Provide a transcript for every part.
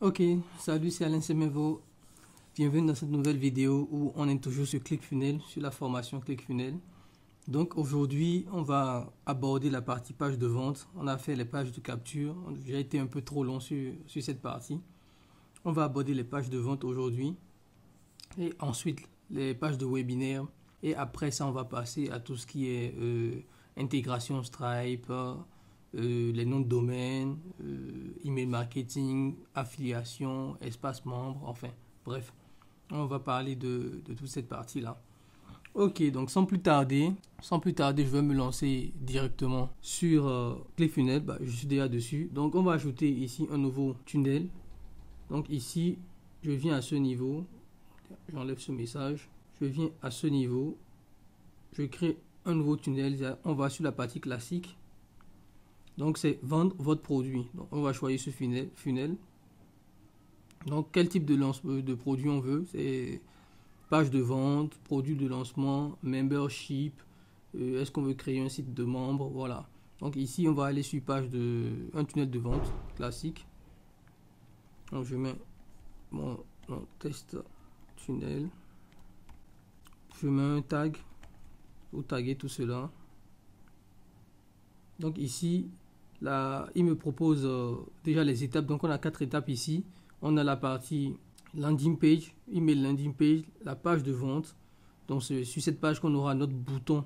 Ok, salut, c'est Alain Semevo. Bienvenue dans cette nouvelle vidéo où on est toujours sur ClickFunnels, sur la formation ClickFunnels. Donc aujourd'hui, on va aborder la partie page de vente. On a fait les pages de capture. J'ai été un peu trop long sur cette partie. On va aborder les pages de vente aujourd'hui. Et ensuite, les pages de webinaire. Et après ça, on va passer à tout ce qui est intégration Stripe, les noms de domaine, email marketing, affiliation, espace membre, enfin, bref. On va parler de toute cette partie-là. Ok, donc sans plus tarder, je vais me lancer directement sur ClickFunnels. Je suis déjà dessus. Donc, on va ajouter ici un nouveau tunnel. Donc ici, je viens à ce niveau. J'enlève ce message. Je viens à ce niveau. Je crée un nouveau tunnel. On va sur la partie classique. Donc, c'est vendre votre produit. Donc, on va choisir ce funnel. Donc, quel type de produit on veut? C'est page de vente, produit de lancement, membership. Est-ce qu'on veut créer un site de membres? Voilà. Donc, ici, on va aller sur un tunnel de vente classique. Donc, je mets mon test tunnel. Je mets un tag pour taguer tout cela. Donc, ici, là, il me propose déjà les étapes. Donc, on a 4 étapes ici. On a la partie landing page, email landing page, la page de vente. Donc, c'est sur cette page qu'on aura notre bouton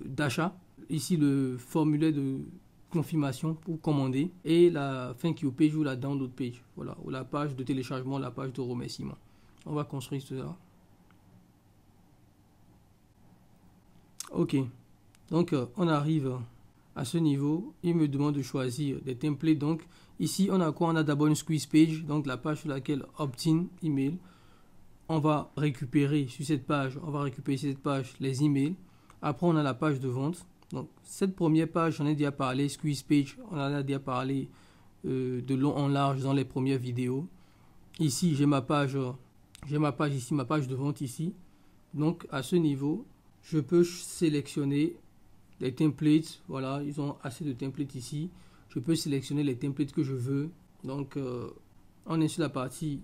d'achat. Ici, le formulaire de confirmation pour commander. Et la thank you page ou la download page. Voilà, ou la page de téléchargement, la page de remerciement. On va construire cela. Ok. Donc, on arrive à ce niveau. Il me demande de choisir des templates. Donc, ici, on a quoi? On a d'abord une squeeze page, donc la page sur laquelle opt-in email. On va récupérer sur cette page, les emails. Après, on a la page de vente. Donc, cette première page, j'en ai déjà parlé, squeeze page, on en a déjà parlé de long en large dans les premières vidéos. Ici, j'ai ma page ici, ma page de vente ici. Donc, à ce niveau, je peux sélectionner les templates. Voilà, ils ont assez de templates ici. Je peux sélectionner les templates que je veux. Donc, on est sur la partie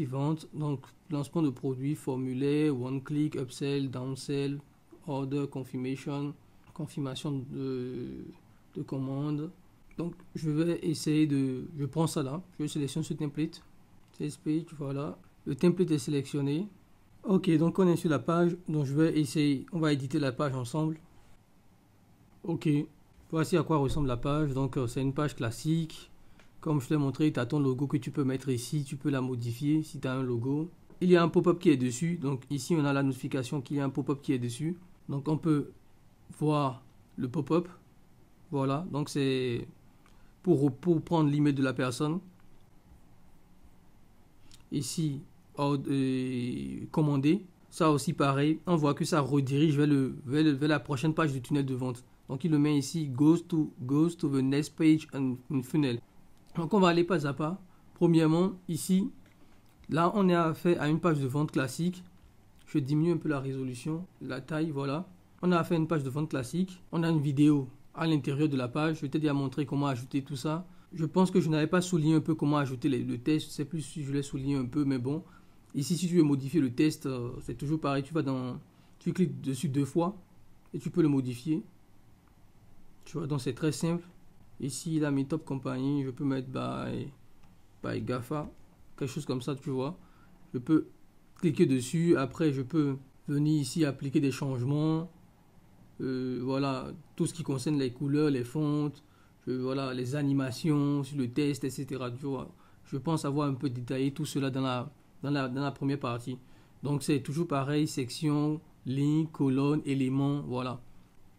vente. Donc, lancement de produits, formulaire, one click, upsell, downsell, order, confirmation de commande. Donc, je vais essayer je prends ça là. Je sélectionne ce template. Sales page, voilà. Le template est sélectionné. Ok, donc on est sur la page. Donc, je vais essayer. On va éditer la page ensemble. Ok, voici à quoi ressemble la page. Donc, c'est une page classique. Comme je t'ai montré, tu as ton logo que tu peux mettre ici. Tu peux la modifier si tu as un logo. Il y a un pop-up qui est dessus. Donc, ici, on a la notification qu'il y a un pop-up qui est dessus. Donc, on peut voir le pop-up. Voilà. Donc, c'est pour prendre l'email de la personne. Ici, commander. Ça aussi, pareil. On voit que ça redirige vers la prochaine page du tunnel de vente. Donc, il le met ici, goes to the next page and funnel. Donc, on va aller pas à pas. Premièrement, ici, là, on est affaire à une page de vente classique. Je diminue un peu la résolution, la taille, voilà. On a affaire à une page de vente classique. On a une vidéo à l'intérieur de la page. Je t'ai déjà montré comment ajouter tout ça. Je pense que je n'avais pas souligné un peu comment ajouter le test. Je ne sais plus si je l'ai souligné un peu, mais bon. Ici, si tu veux modifier le test, c'est toujours pareil. Tu cliques dessus 2 fois et tu peux le modifier. Tu vois, donc c'est très simple. Ici, il a mis Top Company. Je peux mettre by GAFA. Quelque chose comme ça, tu vois. Je peux cliquer dessus. Après, je peux venir ici appliquer des changements. Voilà, tout ce qui concerne les couleurs, les fontes. Voilà, les animations sur le test, etc. Tu vois. Je pense avoir un peu détaillé tout cela dans la première partie. Donc, c'est toujours pareil. Section, ligne, colonne, éléments. Voilà.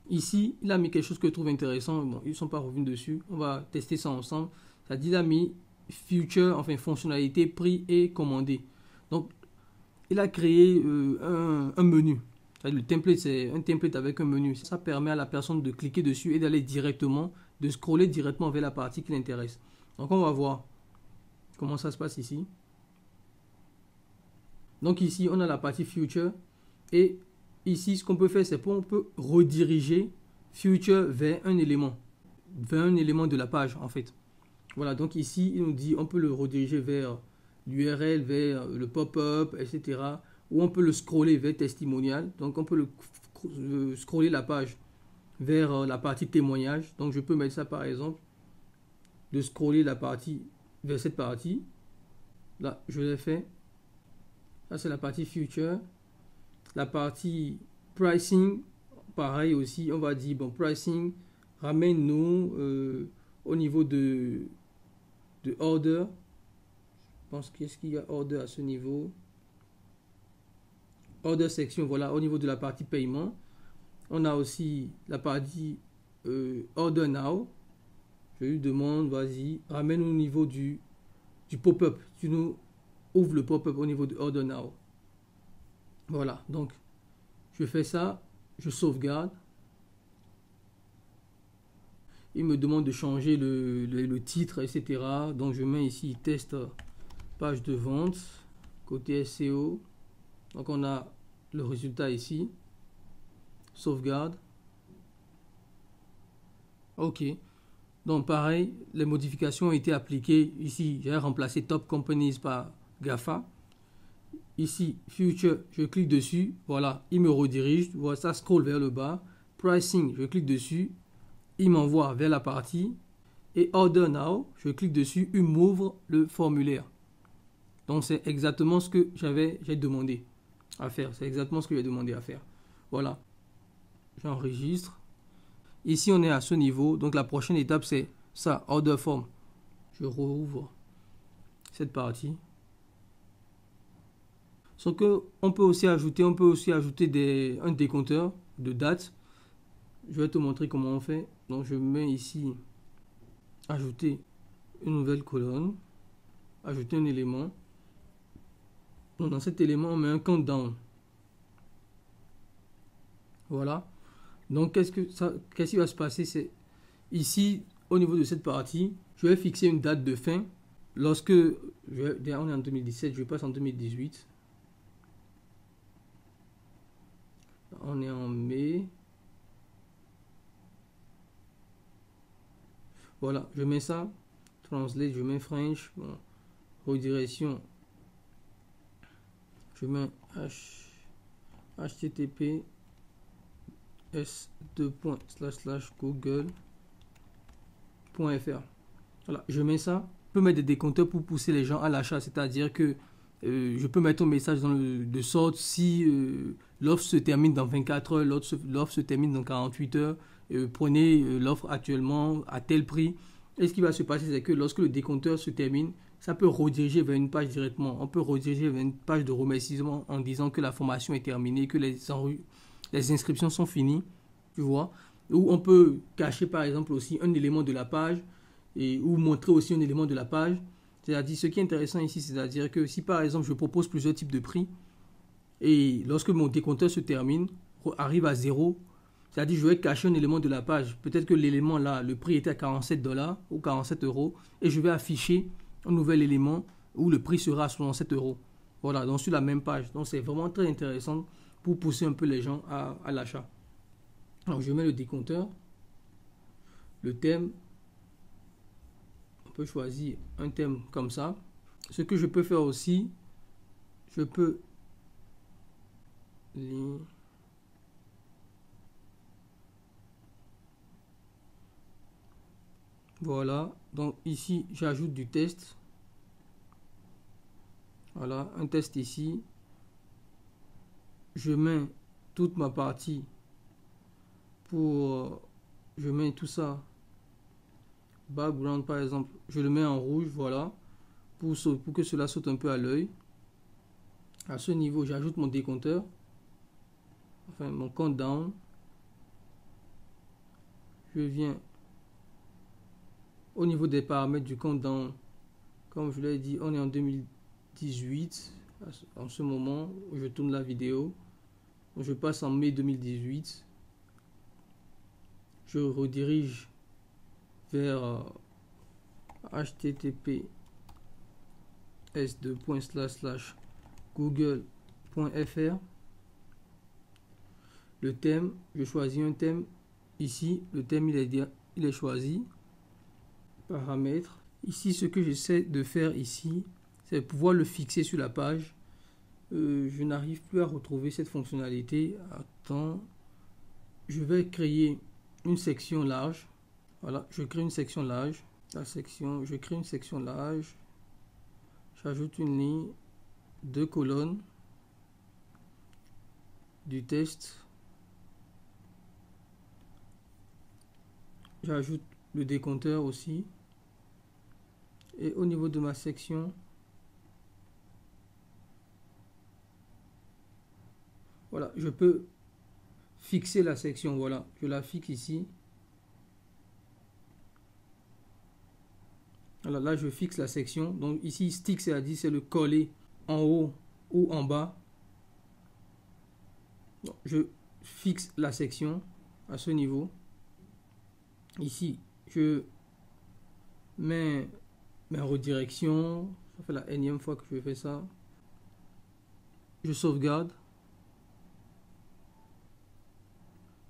Ici, il a mis quelque chose que je trouve intéressant. Bon, ils ne sont pas revenus dessus. On va tester ça ensemble. Ça dit, il a mis feature, enfin fonctionnalité, prix et commandé. Donc, il a créé un menu. Le template, c'est un template avec un menu. Ça permet à la personne de cliquer dessus et d'aller directement, de scroller directement vers la partie qui l'intéresse. Donc, on va voir comment ça se passe ici. Donc, ici, on a la partie future et ici, ce qu'on peut faire, c'est qu'on peut rediriger Future vers un élément de la page, en fait. Voilà, donc ici, il nous dit on peut le rediriger vers l'URL, vers le pop-up, etc. Ou on peut le scroller vers testimonial. Donc on peut scroller la page vers la partie témoignage. Donc je peux mettre ça par exemple, de scroller la partie vers cette partie. Là, je l'ai fait. Ça, c'est la partie future. La partie pricing, pareil aussi. On va dire, bon, pricing, ramène-nous au niveau de order. Je pense qu'est-ce qu'il y a order à ce niveau. Order section, voilà, au niveau de la partie paiement. On a aussi la partie order now. Je lui demande, vas-y, ramène au niveau du pop-up. Tu nous ouvres le pop-up au niveau de order now. Voilà, donc je fais ça, je sauvegarde. Il me demande de changer le titre, etc. Donc je mets ici test page de vente, côté SEO. Donc on a le résultat ici. Sauvegarde. Ok. Donc pareil, les modifications ont été appliquées. Ici, j'ai remplacé Top Companies par GAFA. Ici, Future, je clique dessus. Voilà, il me redirige. Voilà, ça scrolle vers le bas. Pricing, je clique dessus. Il m'envoie vers la partie. Et Order Now, je clique dessus. Il m'ouvre le formulaire. Donc c'est exactement ce que j'ai demandé à faire. C'est exactement ce que j'ai demandé à faire. Voilà. J'enregistre. Ici, on est à ce niveau. Donc, la prochaine étape, c'est ça, Order Form. Je rouvre cette partie. Sauf que on peut aussi ajouter un décompteur de date. Je vais te montrer comment on fait. Donc, je mets ici ajouter une nouvelle colonne. Ajouter un élément. Donc, dans cet élément, on met un countdown. Voilà. Donc, qu'est-ce qui va se passer? C'est ici, au niveau de cette partie, je vais fixer une date de fin. On est en 2017, je passe en 2018. On est en mai. Voilà, je mets ça. Translate, je mets French. Bon, redirection. Je mets http s://google.fr. Voilà, je mets ça. Je peux mettre des décompteurs pour pousser les gens à l'achat, c'est-à-dire que je peux mettre un message de sorte si l'offre se termine dans 24 heures, l'offre se termine dans 48 heures, prenez l'offre actuellement à tel prix. Et ce qui va se passer, c'est que lorsque le décompteur se termine, ça peut rediriger vers une page directement. On peut rediriger vers une page de remerciement en disant que la formation est terminée, que les inscriptions sont finies, tu vois. Ou on peut cacher par exemple aussi un élément de la page ou montrer aussi un élément de la page. C'est-à-dire, ce qui est intéressant ici, c'est-à-dire que si par exemple je propose plusieurs types de prix et lorsque mon décompteur se termine, arrive à 0, c'est-à-dire je vais cacher un élément de la page. Peut-être que l'élément là, le prix était à 47 $ ou 47 € et je vais afficher un nouvel élément où le prix sera à 67 €. Voilà, donc sur la même page. Donc c'est vraiment très intéressant pour pousser un peu les gens à l'achat. Alors je mets le décompteur, le thème. On peut choisir un thème comme ça. Ce que je peux faire aussi, je peux lire. Voilà, donc ici j'ajoute du test. Voilà, un test ici. Je mets toute ma partie je mets tout ça. Background par exemple, je le mets en rouge, voilà, pour que cela saute un peu à l'œil. À ce niveau, j'ajoute mon décompteur, enfin mon countdown. Je viens au niveau des paramètres du countdown. Comme je l'ai dit, on est en 2018 en ce moment où je tourne la vidéo. Donc je passe en mai 2018. Je redirige vers http s://google.fr. Le thème, je choisis un thème. Ici, le thème il est choisi. Paramètres. Ici, ce que j'essaie de faire ici, c'est pouvoir le fixer sur la page. Je n'arrive plus à retrouver cette fonctionnalité. Attends, je vais créer une section large. Voilà, je crée une section large. Je crée une section large. J'ajoute une ligne, 2 colonnes, du texte. J'ajoute le décompteur aussi. Et au niveau de ma section, voilà, je peux fixer la section. Voilà, je la fixe ici. Voilà, là, je fixe la section. Donc ici, stick, c'est-à-dire c'est le coller en haut ou en bas. Donc, je fixe la section à ce niveau. Ici, je mets ma redirection. Ça fait la énième fois que je fais ça. Je sauvegarde.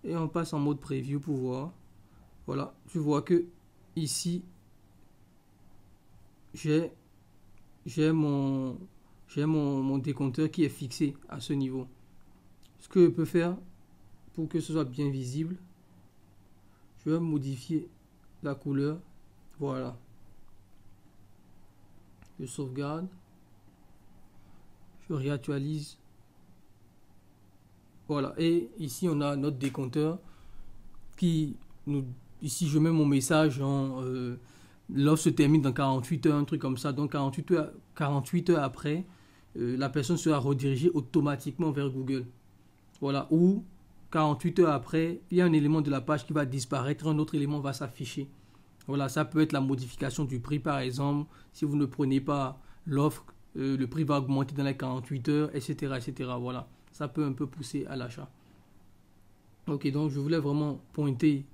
Et on passe en mode preview pour voir. Voilà, tu vois que ici, j'ai mon décompteur qui est fixé à ce niveau. Ce que je peux faire pour que ce soit bien visible, je vais modifier la couleur. Voilà. Je sauvegarde. Je réactualise. Voilà. Et ici, on a notre décompteur qui nous... Ici, je mets mon message en... l'offre se termine dans 48 heures, un truc comme ça. Donc, 48 heures après, la personne sera redirigée automatiquement vers Google. Voilà. Ou 48 heures après, il y a un élément de la page qui va disparaître, un autre élément va s'afficher. Voilà, ça peut être la modification du prix, par exemple. Si vous ne prenez pas l'offre, le prix va augmenter dans les 48 heures, etc., etc. Voilà, ça peut un peu pousser à l'achat. Ok, donc je voulais vraiment pointer.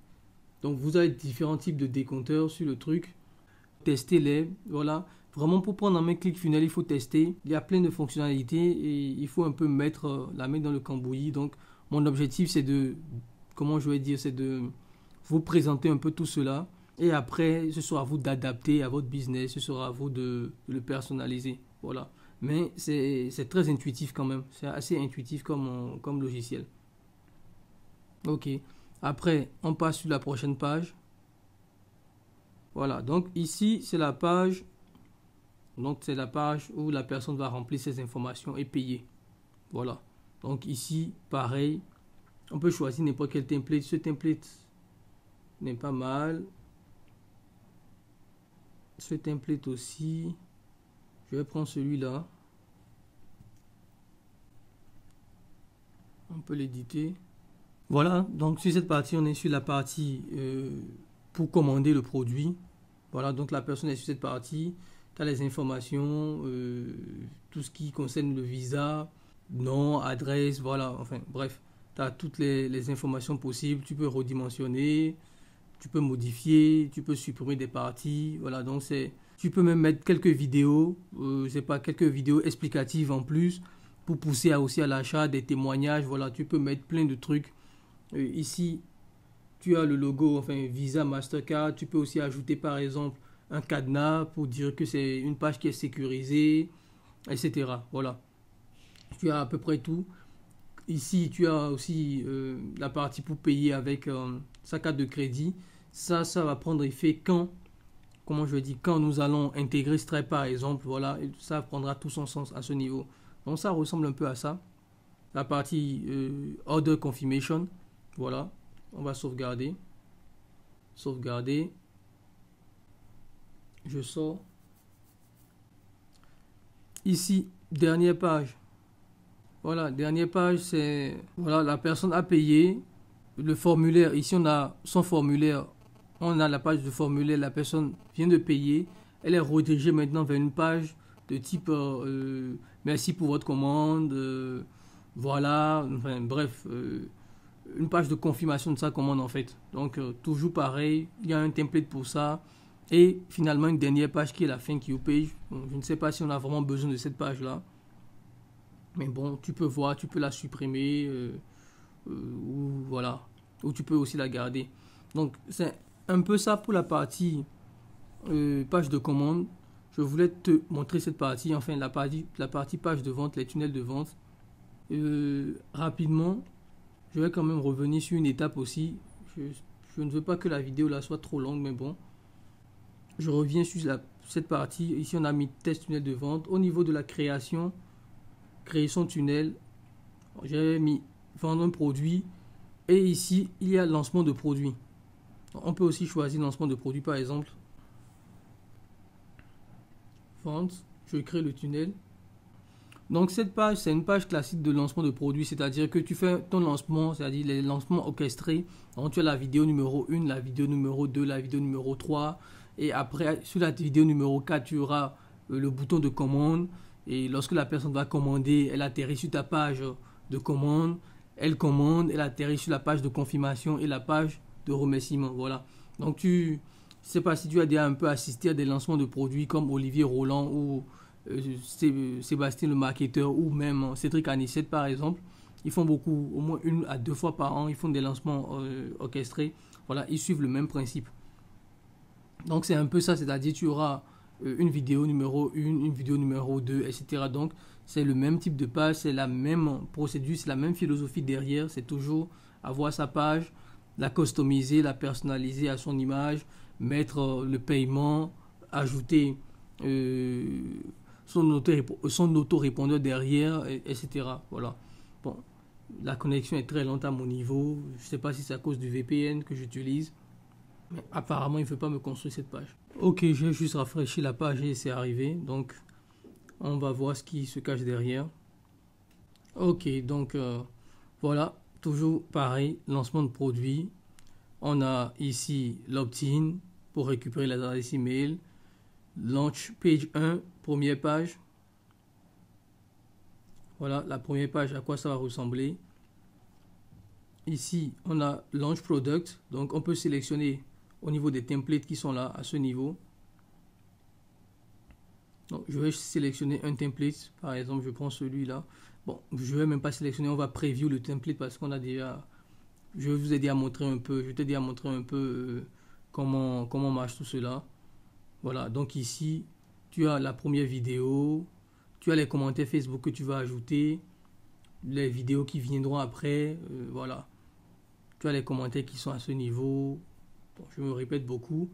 Donc vous avez différents types de décompteurs sur le truc. Testez-les, voilà. Vraiment pour prendre en main ClickFunnels, il faut tester. Il y a plein de fonctionnalités et il faut un peu la mettre dans le cambouis. Donc mon objectif c'est de, comment je vais dire, c'est de vous présenter un peu tout cela. Et après, ce sera à vous d'adapter à votre business, ce sera à vous de le personnaliser. Voilà. Mais c'est très intuitif quand même. C'est assez intuitif comme logiciel. Ok. Après, on passe sur la prochaine page. Voilà. Donc ici, c'est la page. Donc c'est la page où la personne va remplir ses informations et payer. Voilà. Donc ici, pareil. On peut choisir n'importe quel template. Ce template n'est pas mal. Ce template aussi, je vais prendre celui-là. On peut l'éditer. Voilà, donc sur cette partie, on est sur la partie pour commander le produit. Voilà, donc la personne est sur cette partie. Tu as les informations, tout ce qui concerne le visa, nom, adresse, voilà, enfin bref. Tu as toutes les informations possibles. Tu peux redimensionner. Tu peux modifier, tu peux supprimer des parties, voilà, donc tu peux même mettre quelques vidéos, quelques vidéos explicatives en plus pour pousser aussi à l'achat, des témoignages, voilà, tu peux mettre plein de trucs. Ici, tu as le logo, enfin Visa, Mastercard, tu peux aussi ajouter par exemple un cadenas pour dire que c'est une page qui est sécurisée, etc. Voilà, tu as à peu près tout. Ici, tu as aussi la partie pour payer avec sa carte de crédit. Ça va prendre effet quand nous allons intégrer Stripe par exemple. Voilà, et ça prendra tout son sens à ce niveau. Donc ça ressemble un peu à ça. La partie Order Confirmation. Voilà, on va sauvegarder. Sauvegarder. Je sors. Ici, dernière page. Voilà, dernière page, c'est... Voilà, la personne a payé. Le formulaire, ici on a son formulaire. On a la page de formulaire, la personne vient de payer. Elle est redirigée maintenant vers une page de type merci pour votre commande. Voilà, enfin bref, une page de confirmation de sa commande en fait. Donc toujours pareil, il y a un template pour ça. Et finalement une dernière page qui est la thank you page. Donc, je ne sais pas si on a vraiment besoin de cette page là. Mais bon, tu peux voir, tu peux la supprimer, ou voilà, ou tu peux aussi la garder. Donc c'est un peu ça pour la partie page de commande, je voulais te montrer cette partie, enfin la partie page de vente, les tunnels de vente. Rapidement, je vais quand même revenir sur une étape aussi. Je ne veux pas que la vidéo là soit trop longue, mais bon. Je reviens sur cette partie. Ici, on a mis test tunnel de vente. Au niveau de la création, créer son tunnel, j'ai mis vendre un produit. Et ici, il y a lancement de produit. On peut aussi choisir lancement de produit, par exemple. Vente, je crée le tunnel. Donc cette page, c'est une page classique de lancement de produit, c'est-à-dire que tu fais ton lancement, c'est-à-dire les lancements orchestrés. Donc tu as la vidéo numéro 1, la vidéo numéro 2, la vidéo numéro 3. Et après, sur la vidéo numéro 4, tu auras le bouton de commande. Et lorsque la personne va commander, elle atterrit sur ta page de commande. Elle commande, elle atterrit sur la page de confirmation et la page de remerciement. Voilà. Donc je ne sais pas si tu as déjà un peu assisté à des lancements de produits comme Olivier Roland ou Sébastien le marketeur ou même Cédric Anissette par exemple. Ils font beaucoup, au moins 1 à 2 fois par an, ils font des lancements orchestrés. Voilà, ils suivent le même principe. Donc c'est un peu ça, c'est-à-dire tu auras une vidéo numéro 1, une vidéo numéro 2, etc. Donc c'est le même type de page, c'est la même procédure, c'est la même philosophie derrière. C'est toujours avoir sa page, la customiser, la personnaliser à son image, mettre le paiement, ajouter son auto-répondeur derrière, etc. Voilà. Bon, la connexion est très lente à mon niveau. Je ne sais pas si c'est à cause du VPN que j'utilise. Mais apparemment, il ne veut pas me construire cette page. Ok, j'ai juste rafraîchi la page et c'est arrivé. Donc, on va voir ce qui se cache derrière. Ok, donc voilà. Toujours pareil, lancement de produit. On a ici l'opt-in pour récupérer l'adresse email. Launch page 1, première page. Voilà la première page, à quoi ça va ressembler. Ici, on a Launch Product. Donc, on peut sélectionner au niveau des templates qui sont là, à ce niveau. Donc, je vais sélectionner un template. Par exemple, je prends celui-là. Bon, je ne vais même pas sélectionner. On va preview le template parce qu'on a déjà... Je vous ai déjà montré un peu. Je t'ai déjà montré un peu comment marche tout cela. Voilà, donc ici, tu as la première vidéo, tu as les commentaires Facebook que tu vas ajouter, les vidéos qui viendront après, voilà. Tu as les commentaires qui sont à ce niveau. Bon, je me répète beaucoup.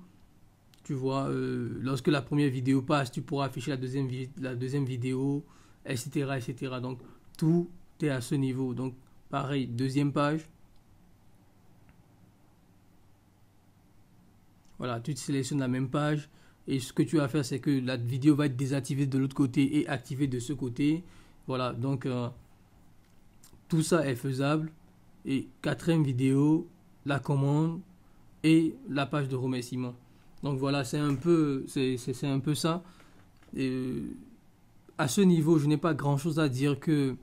Tu vois, lorsque la première vidéo passe, tu pourras afficher la deuxième vidéo, etc., etc. Donc, tout est à ce niveau. Donc, pareil, deuxième page. Voilà, tu sélectionnes la même page. Et ce que tu vas faire, c'est que la vidéo va être désactivée de l'autre côté et activée de ce côté. Voilà, donc tout ça est faisable. Et quatrième vidéo, la commande et la page de remerciement. Donc voilà, c'est un peu ça. Et, à ce niveau, je n'ai pas grand chose à dire, que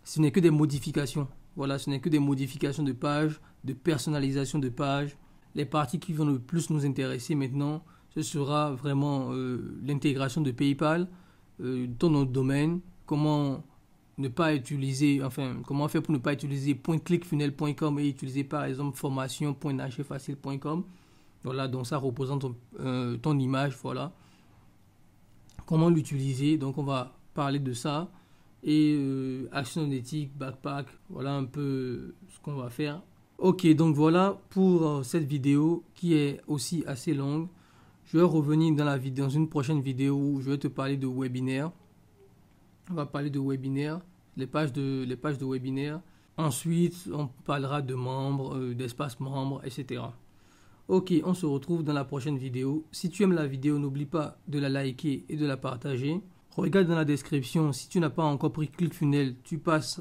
ce n'est que des modifications. Voilà, ce n'est que des modifications de page, de personnalisation de page. Les parties qui vont le plus nous intéresser maintenant, ce sera vraiment l'intégration de PayPal, ton nom de domaine, comment ne pas utiliser, enfin, comment faire pour ne pas utiliser .clickfunnel.com et utiliser par exemple formation.nachefacile.com. Voilà, donc ça représente ton image, voilà. Comment l'utiliser, donc on va parler de ça. Et action éthique, backpack, voilà un peu ce qu'on va faire. Ok, donc voilà pour cette vidéo qui est aussi assez longue. Je vais revenir dans une prochaine vidéo où je vais te parler de webinaire. On va parler de webinaire, les pages de webinaire. Ensuite, on parlera de membres, d'espace membres, etc. Ok, on se retrouve dans la prochaine vidéo. Si tu aimes la vidéo, n'oublie pas de la liker et de la partager. Regarde dans la description, si tu n'as pas encore pris ClickFunnels, tu passes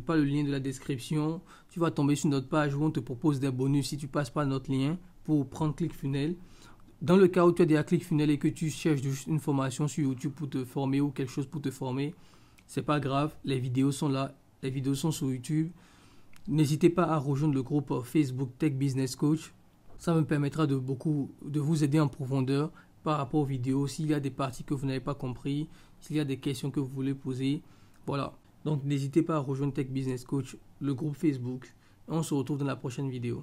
par le lien de la description. Tu vas tomber sur notre page où on te propose des bonus si tu passes par notre lien pour prendre ClickFunnels. Dans le cas où tu as déjà ClickFunnels et que tu cherches juste une formation sur YouTube pour te former ou quelque chose pour te former, c'est pas grave, les vidéos sont là, les vidéos sont sur YouTube. N'hésitez pas à rejoindre le groupe Facebook Tech Business Coach. Ça me permettra de vous aider en profondeur par rapport aux vidéos. S'il y a des parties que vous n'avez pas compris, s'il y a des questions que vous voulez poser, voilà. Donc n'hésitez pas à rejoindre Tech Business Coach, le groupe Facebook. On se retrouve dans la prochaine vidéo.